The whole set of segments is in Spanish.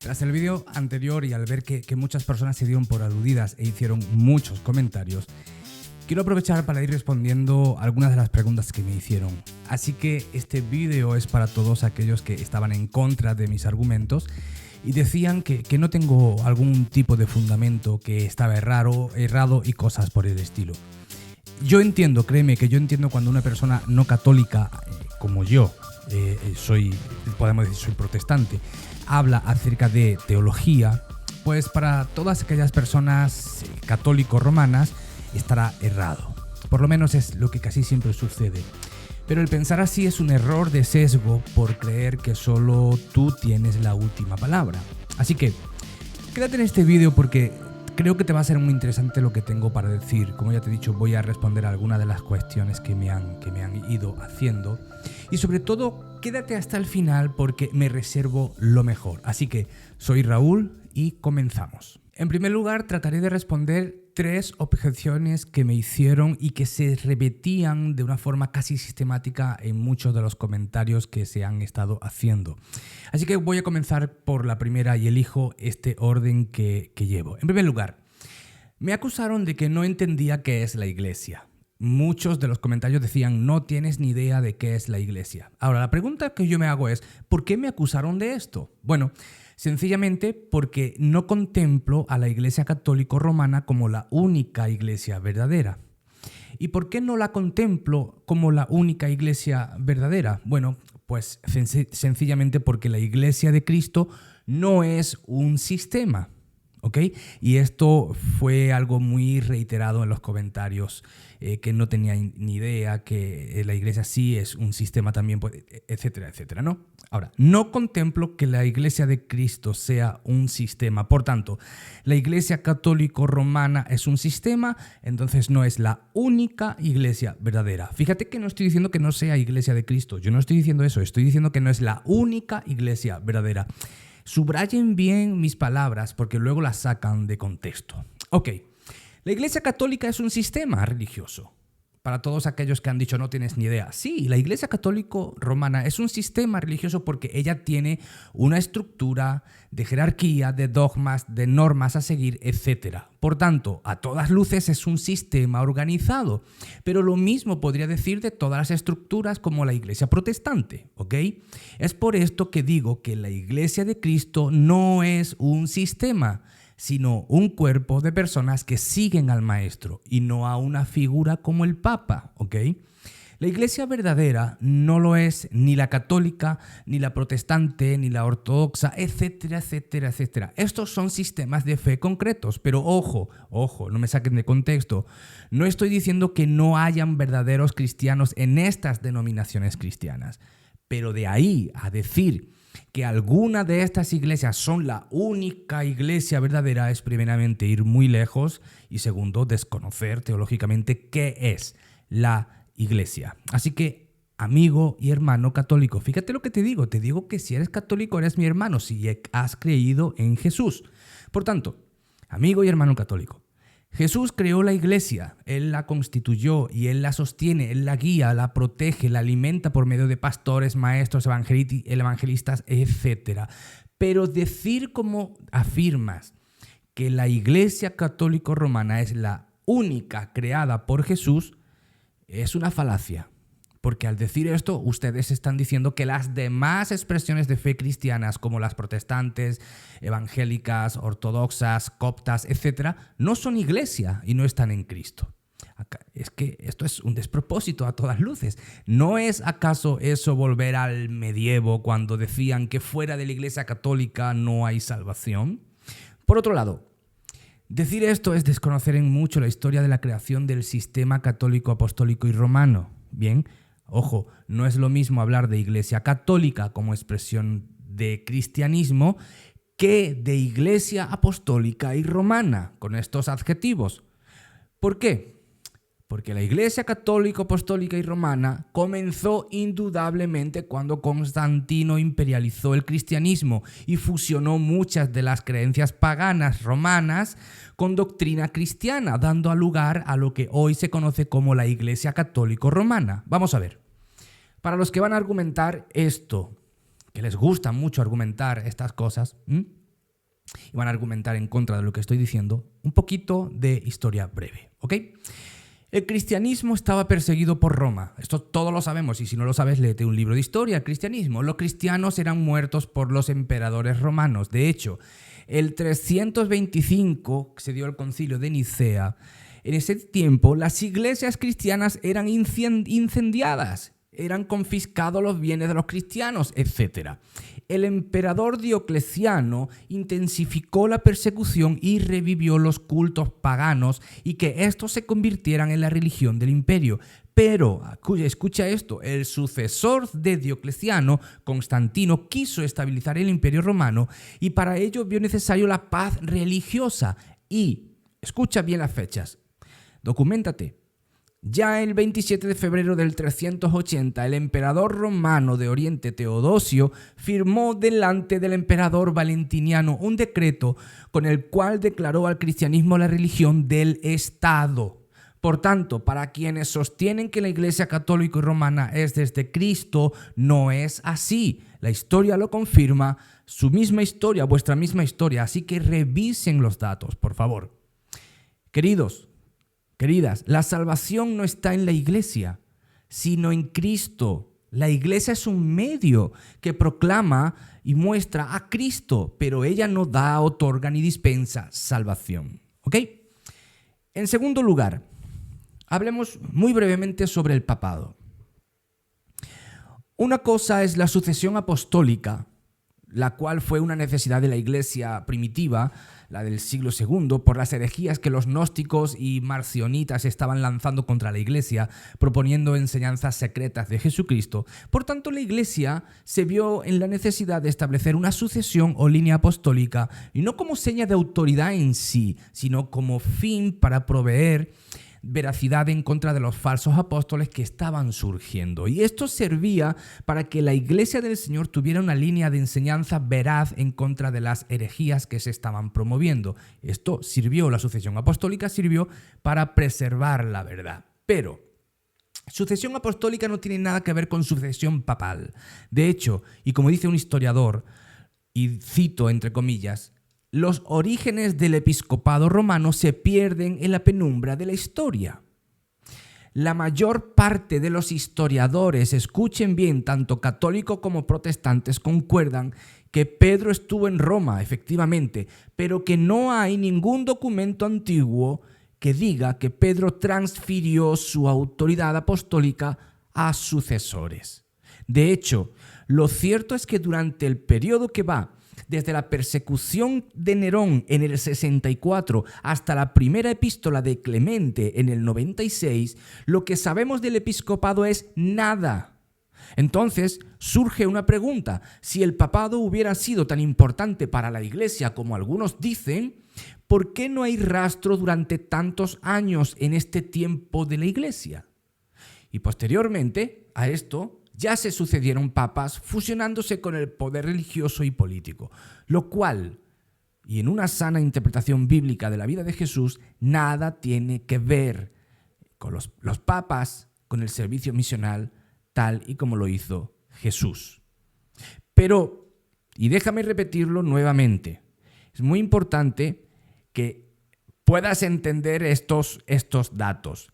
Tras el vídeo anterior y al ver que muchas personas se dieron por aludidas e hicieron muchos comentarios, quiero aprovechar para ir respondiendo algunas de las preguntas que me hicieron. Así que este vídeo es para todos aquellos que estaban en contra de mis argumentos y decían que no tengo algún tipo de fundamento, que estaba errado y cosas por el estilo. Yo entiendo, créeme que yo entiendo cuando una persona no católica como yo, podemos decir soy protestante, habla acerca de teología, pues para todas aquellas personas católico-romanas estará errado. Por lo menos es lo que casi siempre sucede. Pero el pensar así es un error de sesgo por creer que solo tú tienes la última palabra. Así que quédate en este vídeo porque creo que te va a ser muy interesante lo que tengo para decir. Como ya te he dicho, voy a responder a algunas de las cuestiones que me han ido haciendo. Y sobre todo, quédate hasta el final porque me reservo lo mejor. Así que soy Raúl y comenzamos. En primer lugar, trataré de responder 3 objeciones que me hicieron y que se repetían de una forma casi sistemática en muchos de los comentarios que se han estado haciendo. Así que voy a comenzar por la primera y elijo este orden que llevo. En primer lugar, me acusaron de que no entendía qué es la iglesia. Muchos de los comentarios decían, no tienes ni idea de qué es la iglesia. Ahora, la pregunta que yo me hago es, ¿por qué me acusaron de esto? Bueno, sencillamente porque no contemplo a la Iglesia Católica Romana como la única iglesia verdadera. ¿Y por qué no la contemplo como la única iglesia verdadera? Bueno, pues sencillamente porque la Iglesia de Cristo no es un sistema, ¿ok? Y esto fue algo muy reiterado en los comentarios, que no tenía ni idea, que la iglesia sí es un sistema también, pues, etcétera, etcétera, ¿no? Ahora, no contemplo que la iglesia de Cristo sea un sistema. Por tanto, la iglesia católico-romana es un sistema, entonces no es la única iglesia verdadera. Fíjate que no estoy diciendo que no sea iglesia de Cristo. Yo no estoy diciendo eso. Estoy diciendo que no es la única iglesia verdadera. Subrayen bien mis palabras porque luego las sacan de contexto. Ok, la Iglesia Católica es un sistema religioso. Para todos aquellos que han dicho no tienes ni idea. Sí, la Iglesia Católica Romana es un sistema religioso porque ella tiene una estructura de jerarquía, de dogmas, de normas a seguir, etc. Por tanto, a todas luces es un sistema organizado. Pero lo mismo podría decir de todas las estructuras como la Iglesia protestante, ¿ok? Es por esto que digo que la Iglesia de Cristo no es un sistema, sino un cuerpo de personas que siguen al Maestro y no a una figura como el Papa, ¿ok? La iglesia verdadera no lo es ni la católica, ni la protestante, ni la ortodoxa, etcétera, etcétera, etcétera. Estos son sistemas de fe concretos, pero ojo, no me saquen de contexto. No estoy diciendo que no hayan verdaderos cristianos en estas denominaciones cristianas, pero de ahí a decir que alguna de estas iglesias son la única iglesia verdadera es primeramente ir muy lejos y segundo, desconocer teológicamente qué es la iglesia. Así que, amigo y hermano católico, fíjate lo que te digo que si eres católico eres mi hermano, si has creído en Jesús. Por tanto, amigo y hermano católico, Jesús creó la iglesia, Él la constituyó y Él la sostiene, Él la guía, la protege, la alimenta por medio de pastores, maestros, evangelistas, etc. Pero decir como afirmas que la iglesia católica romana es la única creada por Jesús es una falacia. Porque al decir esto, ustedes están diciendo que las demás expresiones de fe cristianas, como las protestantes, evangélicas, ortodoxas, coptas, etc., no son iglesia y no están en Cristo. Es que esto es un despropósito a todas luces. ¿No es acaso eso volver al medievo cuando decían que fuera de la iglesia católica no hay salvación? Por otro lado, decir esto es desconocer en mucho la historia de la creación del sistema católico, apostólico y romano. Bien, ojo, no es lo mismo hablar de iglesia católica como expresión de cristianismo que de iglesia apostólica y romana, con estos adjetivos. ¿Por qué? Porque la iglesia católica, apostólica y romana comenzó indudablemente cuando Constantino imperializó el cristianismo y fusionó muchas de las creencias paganas romanas con doctrina cristiana, dando lugar a lo que hoy se conoce como la iglesia católica romana. Vamos a ver. Para los que van a argumentar esto, que les gusta mucho argumentar estas cosas, y van a argumentar en contra de lo que estoy diciendo. Un poquito de historia breve, ¿ok? El cristianismo estaba perseguido por Roma. Esto todos lo sabemos, y si no lo sabes, léete un libro de historia, el cristianismo. Los cristianos eran muertos por los emperadores romanos. De hecho, el 325 se dio el concilio de Nicea. En ese tiempo, las iglesias cristianas eran incendiadas, eran confiscados los bienes de los cristianos, etc. El emperador Diocleciano intensificó la persecución y revivió los cultos paganos y que estos se convirtieran en la religión del imperio. Pero, escucha esto, el sucesor de Diocleciano, Constantino, quiso estabilizar el imperio romano y para ello vio necesario la paz religiosa. Y, escucha bien las fechas, documéntate. Ya el 27 de febrero del 380, el emperador romano de Oriente Teodosio firmó delante del emperador Valentiniano un decreto con el cual declaró al cristianismo la religión del Estado. Por tanto, para quienes sostienen que la Iglesia católica y romana es desde Cristo, no es así. La historia lo confirma, su misma historia, vuestra misma historia, así que revisen los datos, por favor. Queridos, queridas, la salvación no está en la iglesia, sino en Cristo. La iglesia es un medio que proclama y muestra a Cristo, pero ella no da, otorga ni dispensa salvación. ¿Ok? En segundo lugar, hablemos muy brevemente sobre el papado. Una cosa es la sucesión apostólica, la cual fue una necesidad de la iglesia primitiva, la del siglo II, por las herejías que los gnósticos y marcionitas estaban lanzando contra la iglesia, proponiendo enseñanzas secretas de Jesucristo. Por tanto, la iglesia se vio en la necesidad de establecer una sucesión o línea apostólica, y no como seña de autoridad en sí, sino como fin para proveer veracidad en contra de los falsos apóstoles que estaban surgiendo. Y esto servía para que la iglesia del Señor tuviera una línea de enseñanza veraz en contra de las herejías que se estaban promoviendo. Esto sirvió, la sucesión apostólica sirvió para preservar la verdad. Pero sucesión apostólica no tiene nada que ver con sucesión papal. De hecho, y como dice un historiador, y cito entre comillas, los orígenes del episcopado romano se pierden en la penumbra de la historia. La mayor parte de los historiadores, escuchen bien, tanto católicos como protestantes, concuerdan que Pedro estuvo en Roma, efectivamente, pero que no hay ningún documento antiguo que diga que Pedro transfirió su autoridad apostólica a sucesores. De hecho, lo cierto es que durante el periodo que va desde la persecución de Nerón en el 64 hasta la primera epístola de Clemente en el 96, lo que sabemos del episcopado es nada. Entonces surge una pregunta: si el papado hubiera sido tan importante para la iglesia como algunos dicen, ¿por qué no hay rastro durante tantos años en este tiempo de la iglesia? Y posteriormente a esto, ya se sucedieron papas fusionándose con el poder religioso y político, lo cual, y en una sana interpretación bíblica de la vida de Jesús, nada tiene que ver con los papas, con el servicio misional, tal y como lo hizo Jesús. Pero, y déjame repetirlo nuevamente, es muy importante que puedas entender estos datos.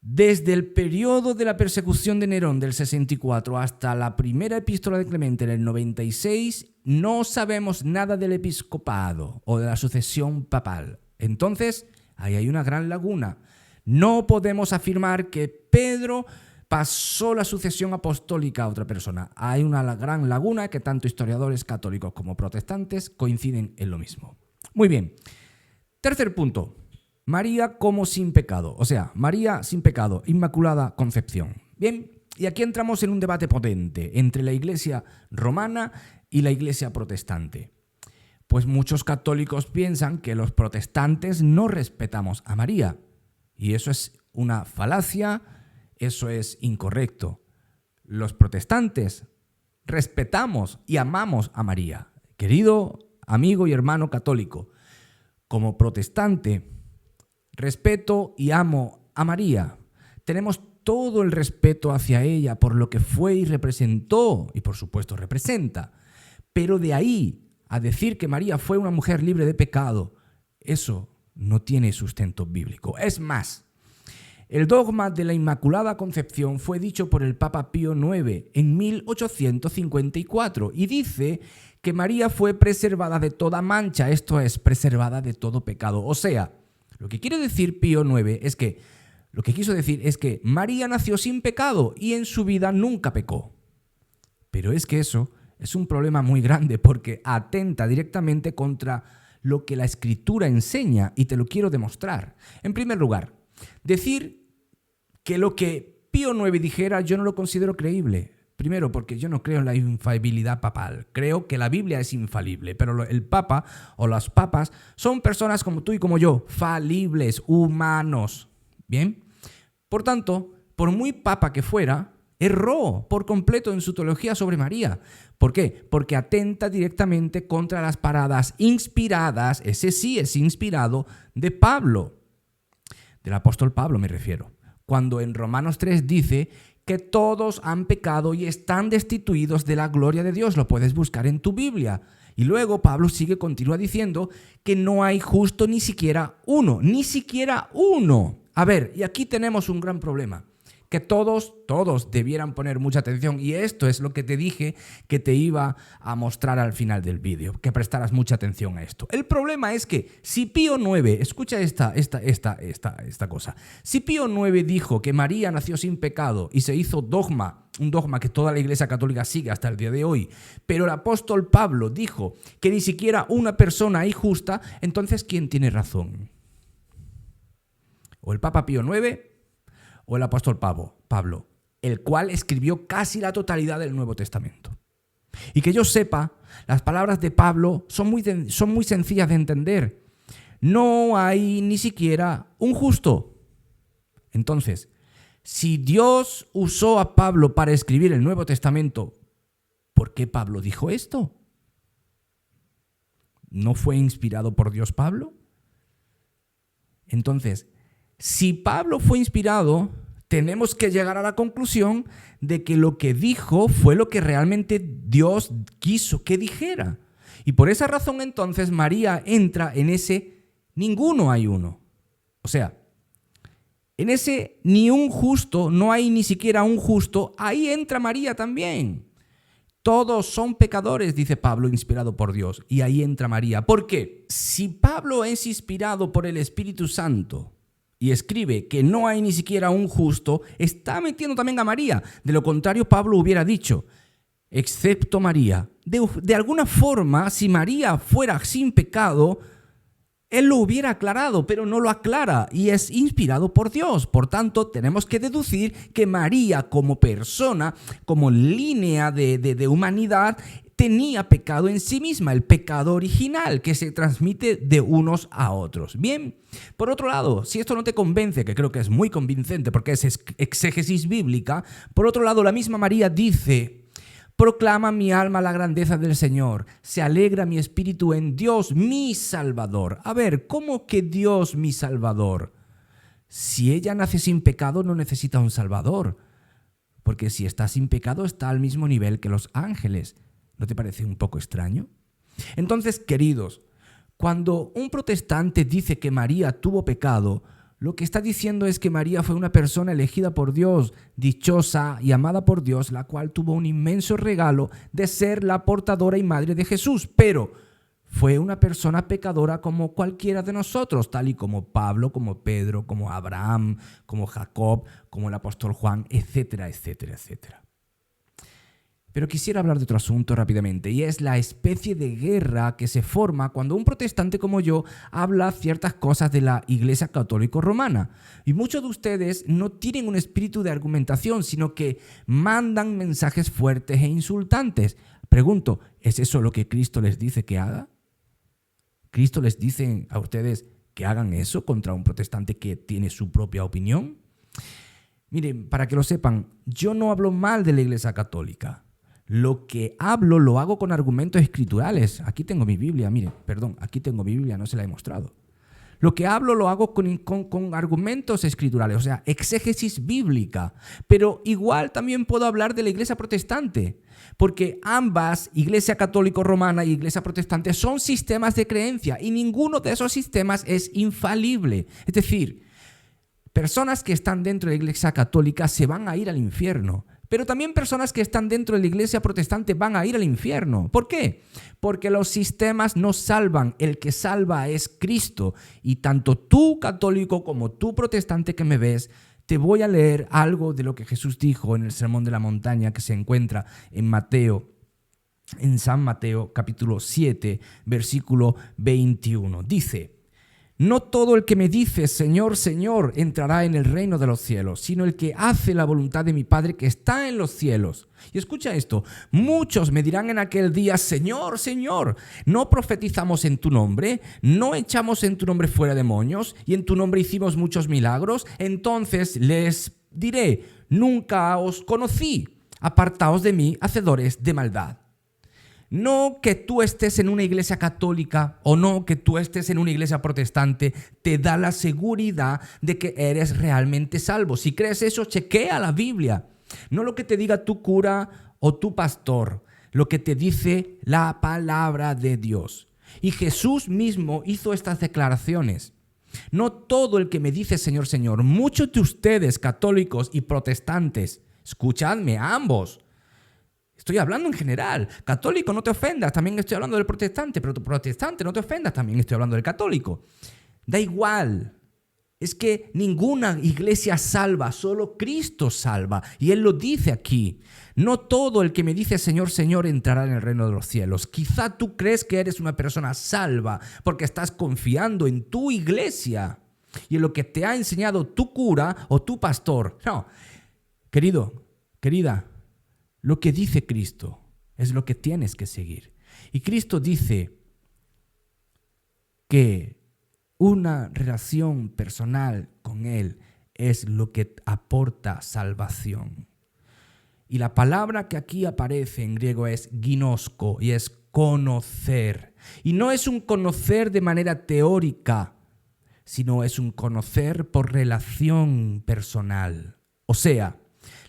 Desde el periodo de la persecución de Nerón del 64 hasta la primera epístola de Clemente en el 96, no sabemos nada del episcopado o de la sucesión papal. Entonces, ahí hay una gran laguna. No podemos afirmar que Pedro pasó la sucesión apostólica a otra persona. Hay una gran laguna que tanto historiadores católicos como protestantes coinciden en lo mismo. Muy bien. Tercer punto. María como sin pecado, o sea, María sin pecado, Inmaculada Concepción. Bien, y aquí entramos en un debate potente entre la Iglesia romana y la Iglesia protestante. Pues muchos católicos piensan que los protestantes no respetamos a María, y eso es una falacia, eso es incorrecto. Los protestantes respetamos y amamos a María. Querido amigo y hermano católico, como protestante, respeto y amo a María. Tenemos todo el respeto hacia ella por lo que fue y representó, y por supuesto representa. Pero de ahí a decir que María fue una mujer libre de pecado, eso no tiene sustento bíblico. Es más, el dogma de la Inmaculada Concepción fue dicho por el Papa Pío IX en 1854 y dice que María fue preservada de toda mancha, esto es, preservada de todo pecado. O sea, lo que quiere decir Pío IX es que, lo que quiso decir es que María nació sin pecado y en su vida nunca pecó. Pero es que eso es un problema muy grande porque atenta directamente contra lo que la Escritura enseña y te lo quiero demostrar. En primer lugar, decir que lo que Pío IX dijera yo no lo considero creíble. Primero, porque yo no creo en la infalibilidad papal. Creo que la Biblia es infalible, pero el Papa o los papas son personas como tú y como yo, falibles, humanos. ¿Bien? Por tanto, por muy papa que fuera, erró por completo en su teología sobre María. ¿Por qué? Porque atenta directamente contra las paradas inspiradas, ese sí es inspirado, de Pablo. Del apóstol Pablo me refiero. Cuando en Romanos 3 dice que todos han pecado y están destituidos de la gloria de Dios. Lo puedes buscar en tu Biblia. Y luego Pablo continúa diciendo que no hay justo ni siquiera uno. Ni siquiera uno. A ver, y aquí tenemos un gran problema. Que todos debieran poner mucha atención. Y esto es lo que te dije que te iba a mostrar al final del vídeo. Que prestaras mucha atención a esto. El problema es que si Pío IX, escucha esta cosa. Si Pío IX dijo que María nació sin pecado y se hizo dogma, un dogma que toda la Iglesia Católica sigue hasta el día de hoy, pero el apóstol Pablo dijo que ni siquiera una persona hay justa, entonces ¿quién tiene razón? ¿O el Papa Pío IX? O el apóstol Pablo, el cual escribió casi la totalidad del Nuevo Testamento. Y que yo sepa, las palabras de Pablo son muy sencillas de entender. No hay ni siquiera un justo. Entonces, si Dios usó a Pablo para escribir el Nuevo Testamento, ¿por qué Pablo dijo esto? ¿No fue inspirado por Dios Pablo? Entonces, si Pablo fue inspirado, tenemos que llegar a la conclusión de que lo que dijo fue lo que realmente Dios quiso que dijera. Y por esa razón entonces María entra en ese ninguno hay uno. O sea, en ese ni un justo, no hay ni siquiera un justo, ahí entra María también. Todos son pecadores, dice Pablo, inspirado por Dios. Y ahí entra María. ¿Por qué? Si Pablo es inspirado por el Espíritu Santo y escribe que no hay ni siquiera un justo, está metiendo también a María. De lo contrario, Pablo hubiera dicho, excepto María. De alguna forma, si María fuera sin pecado, él lo hubiera aclarado, pero no lo aclara y es inspirado por Dios. Por tanto, tenemos que deducir que María como persona, como línea de humanidad, tenía pecado en sí misma, el pecado original que se transmite de unos a otros. Bien, por otro lado, si esto no te convence, que creo que es muy convincente porque es exégesis bíblica, por otro lado, la misma María dice: proclama mi alma la grandeza del Señor, se alegra mi espíritu en Dios, mi Salvador. A ver, ¿cómo que Dios, mi Salvador? Si ella nace sin pecado, no necesita un Salvador, porque si está sin pecado, está al mismo nivel que los ángeles. ¿No te parece un poco extraño? Entonces, queridos, cuando un protestante dice que María tuvo pecado, lo que está diciendo es que María fue una persona elegida por Dios, dichosa y amada por Dios, la cual tuvo un inmenso regalo de ser la portadora y madre de Jesús, pero fue una persona pecadora como cualquiera de nosotros, tal y como Pablo, como Pedro, como Abraham, como Jacob, como el apóstol Juan, etcétera, etcétera, etcétera. Pero quisiera hablar de otro asunto rápidamente, y es la especie de guerra que se forma cuando un protestante como yo habla ciertas cosas de la Iglesia Católica Romana. Y muchos de ustedes no tienen un espíritu de argumentación, sino que mandan mensajes fuertes e insultantes. Pregunto, ¿es eso lo que Cristo les dice que haga? ¿Cristo les dice a ustedes que hagan eso contra un protestante que tiene su propia opinión? Miren, para que lo sepan, yo no hablo mal de la Iglesia Católica. Lo que hablo lo hago con argumentos escriturales. Aquí tengo mi Biblia, miren, perdón, aquí tengo mi Biblia, no se la he mostrado. Lo que hablo lo hago con argumentos escriturales, o sea, exégesis bíblica. Pero igual también puedo hablar de la iglesia protestante, porque ambas, iglesia católico romana y iglesia protestante, son sistemas de creencia y ninguno de esos sistemas es infalible. Es decir, personas que están dentro de la iglesia católica se van a ir al infierno. Pero también personas que están dentro de la iglesia protestante van a ir al infierno. ¿Por qué? Porque los sistemas no salvan. El que salva es Cristo. Y tanto tú, católico, como tú, protestante que me ves, te voy a leer algo de lo que Jesús dijo en el Sermón de la Montaña, que se encuentra en San Mateo, capítulo 7, versículo 21. Dice: no todo el que me dice Señor, Señor entrará en el reino de los cielos, sino el que hace la voluntad de mi Padre que está en los cielos. Y escucha esto: muchos me dirán en aquel día, Señor, Señor, ¿no profetizamos en tu nombre? ¿No echamos en tu nombre fuera demonios? ¿Y en tu nombre hicimos muchos milagros? Entonces les diré, nunca os conocí, apartaos de mí, hacedores de maldad. No que tú estés en una iglesia católica o no que tú estés en una iglesia protestante te da la seguridad de que eres realmente salvo. Si crees eso, chequea la Biblia. No lo que te diga tu cura o tu pastor, lo que te dice la palabra de Dios. Y Jesús mismo hizo estas declaraciones. No todo el que me dice Señor, Señor, muchos de ustedes católicos y protestantes, escuchadme ambos. Estoy hablando en general. Católico, no te ofendas, también estoy hablando del protestante, pero tu protestante, no te ofendas, también estoy hablando del católico. Da igual. Es que ninguna iglesia salva, solo Cristo salva. Y Él lo dice aquí. No todo el que me dice Señor, Señor entrará en el reino de los cielos. Quizá tú crees que eres una persona salva porque estás confiando en tu iglesia y en lo que te ha enseñado tu cura o tu pastor. No, querido, querida, lo que dice Cristo es lo que tienes que seguir. Y Cristo dice que una relación personal con Él es lo que aporta salvación. Y la palabra que aquí aparece en griego es ginosko y es conocer. Y no es un conocer de manera teórica, sino es un conocer por relación personal. O sea,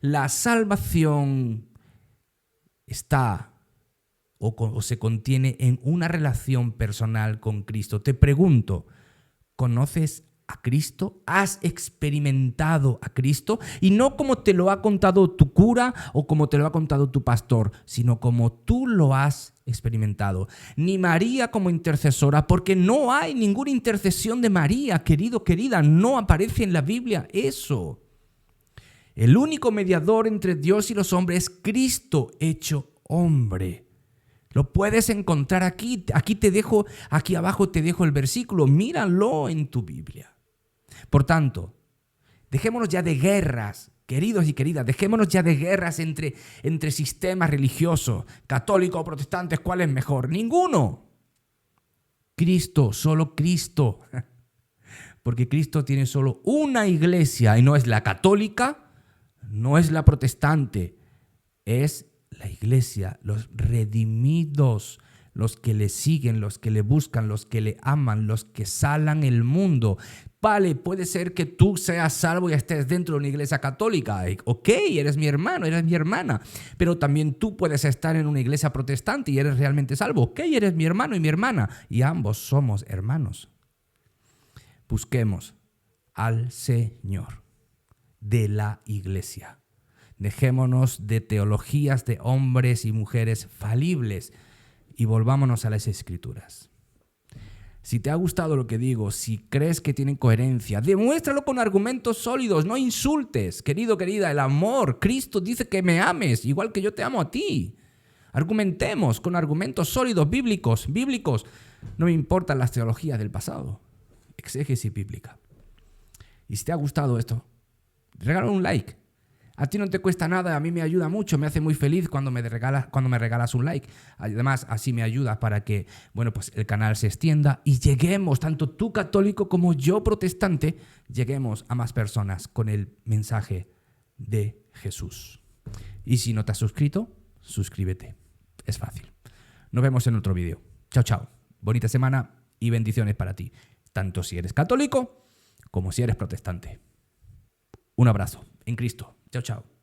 la salvación está o se contiene en una relación personal con Cristo. Te pregunto, ¿conoces a Cristo? ¿Has experimentado a Cristo? Y no como te lo ha contado tu cura o como te lo ha contado tu pastor, sino como tú lo has experimentado. Ni María como intercesora, porque no hay ninguna intercesión de María, querido, querida, no aparece en la Biblia eso. El único mediador entre Dios y los hombres es Cristo hecho hombre. Lo puedes encontrar aquí. Aquí abajo te dejo el versículo. Míralo en tu Biblia. Por tanto, dejémonos ya de guerras, queridos y queridas. Dejémonos ya de guerras entre sistemas religiosos, católicos o protestantes. ¿Cuál es mejor? Ninguno. Cristo, solo Cristo. Porque Cristo tiene solo una iglesia y no es la católica. No es la protestante, es la iglesia, los redimidos, los que le siguen, los que le buscan, los que le aman, los que salan el mundo. Vale, puede ser que tú seas salvo y estés dentro de una iglesia católica. Ok, eres mi hermano, eres mi hermana. Pero también tú puedes estar en una iglesia protestante y eres realmente salvo. Ok, eres mi hermano y mi hermana. Y ambos somos hermanos. Busquemos al Señor de la iglesia. Dejémonos de teologías de hombres y mujeres falibles y volvámonos a las Escrituras. Si te ha gustado lo que digo, si crees que tienen coherencia, demuéstralo con argumentos sólidos, no insultes. Querido, querida, el amor, Cristo dice que me ames, igual que yo te amo a ti. Argumentemos con argumentos sólidos, bíblicos. No me importan las teologías del pasado. Exégesis bíblica. Y si te ha gustado esto, regala un like. A ti no te cuesta nada, a mí me ayuda mucho, me hace muy feliz cuando me regalas un like. Además, así me ayuda para que, pues el canal se extienda y lleguemos, tanto tú católico como yo protestante, lleguemos a más personas con el mensaje de Jesús. Y si no te has suscrito, suscríbete. Es fácil. Nos vemos en otro vídeo. Chao, chao. Bonita semana y bendiciones para ti. tanto si eres católico como si eres protestante. Un abrazo en Cristo. Chao, chao.